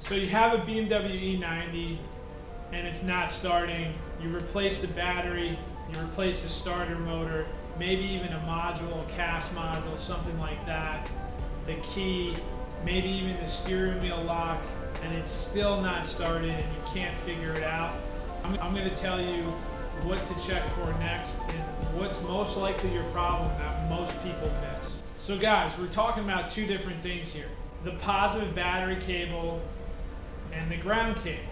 So you have a BMW E90 and it's not starting. You replace the battery, you replace the starter motor, maybe even a module, a cast module, something like that, the key, maybe even the steering wheel lock, and it's still not started and you can't figure it out. I'm going to tell you what to check for next and what's most likely your problem that most people miss. So guys, we're talking about two different things here. The positive battery cable and the ground cable.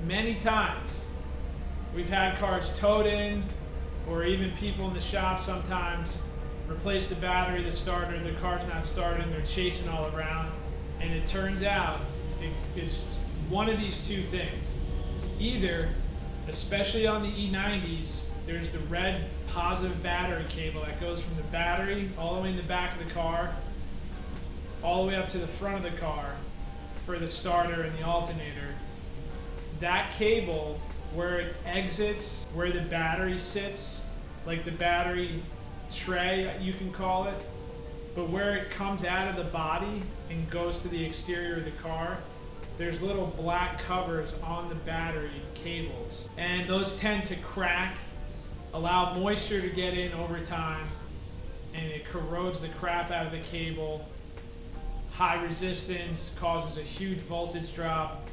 Many times we've had cars towed in, or even people in the shop sometimes replace the battery, the starter, the car's not starting, they're chasing all around, and it turns out it's one of these two things. Either, especially on the E90s, there's the red positive battery cable that goes from the battery all the way in the back of the car, all the way up to the front of the car for the starter and the alternator. That cable, where it exits, where the battery sits, like the battery tray, you can call it, but where it comes out of the body and goes to the exterior of the car, there's little black covers on the battery cables. And those tend to crack, allow moisture to get in over time, and it corrodes the crap out of the cable. High resistance causes a huge voltage drop,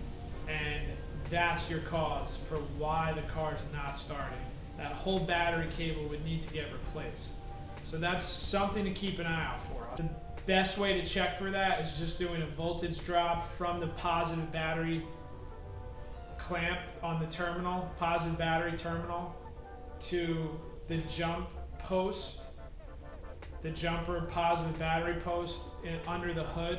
and that's your cause for why the car's not starting. That whole battery cable would need to get replaced. So that's something to keep an eye out for. The best way to check for that is just doing a voltage drop from the positive battery clamp on the terminal, the positive battery terminal, to the jump post, the jumper positive battery post under the hood.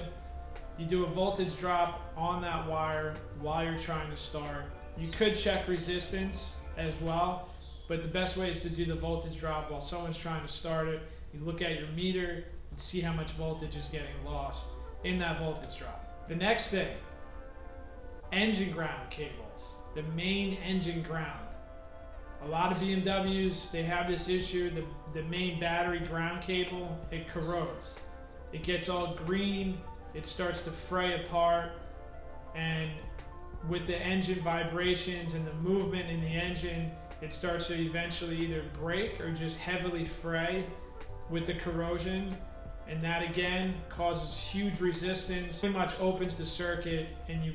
You do a voltage drop on that wire while you're trying to start. You could check resistance as well, but the best way is to do the voltage drop while someone's trying to start it. You look at your meter and see how much voltage is getting lost in that voltage drop. The next thing, engine ground cables, the main engine ground. A lot of BMWs, they have this issue, the main battery ground cable, it corrodes. It gets all green, it starts to fray apart, and with the engine vibrations and the movement in the engine, it starts to eventually either break or just heavily fray with the corrosion, and that again causes huge resistance. Pretty much opens the circuit, and you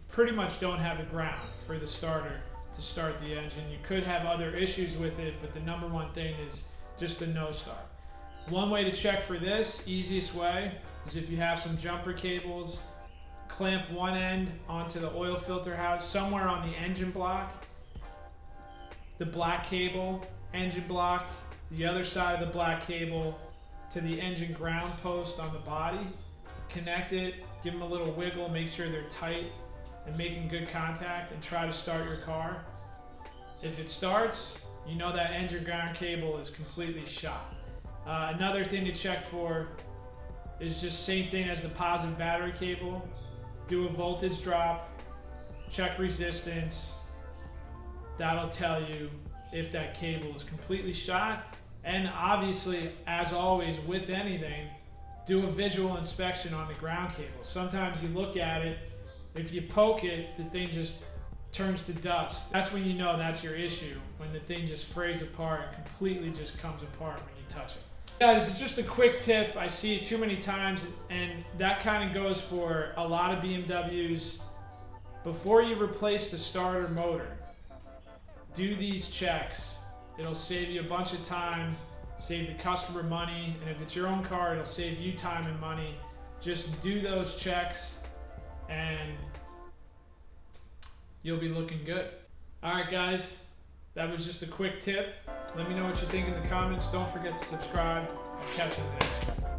pretty much don't have a ground for the starter to start the engine. You could have other issues with it, but the number one thing is just a no start. One way to check for this, easiest way, is if you have some jumper cables, clamp one end onto the oil filter house, somewhere on the engine block, the black cable, engine block, the other side of the black cable to the engine ground post on the body, connect it, give them a little wiggle, make sure they're tight and making good contact, and try to start your car. If it starts, you know that engine ground cable is completely shot. Another thing to check for is just same thing as the positive battery cable. Do a voltage drop, check resistance. That'll tell you if that cable is completely shot. And obviously, as always with anything, do a visual inspection on the ground cable. Sometimes you look at it, if you poke it, the thing just turns to dust. That's when you know that's your issue, when the thing just frays apart and completely just comes apart when you touch it. Yeah, this is just a quick tip. I see it too many times, and that kind of goes for a lot of BMWs. Before you replace the starter motor, do these checks. It'll save you a bunch of time, save the customer money, and if it's your own car, it'll save you time and money. Just do those checks and you'll be looking good. All right, guys, that was just a quick tip. Let me know what you think in the comments. Don't forget to subscribe. I'll catch you in the next one.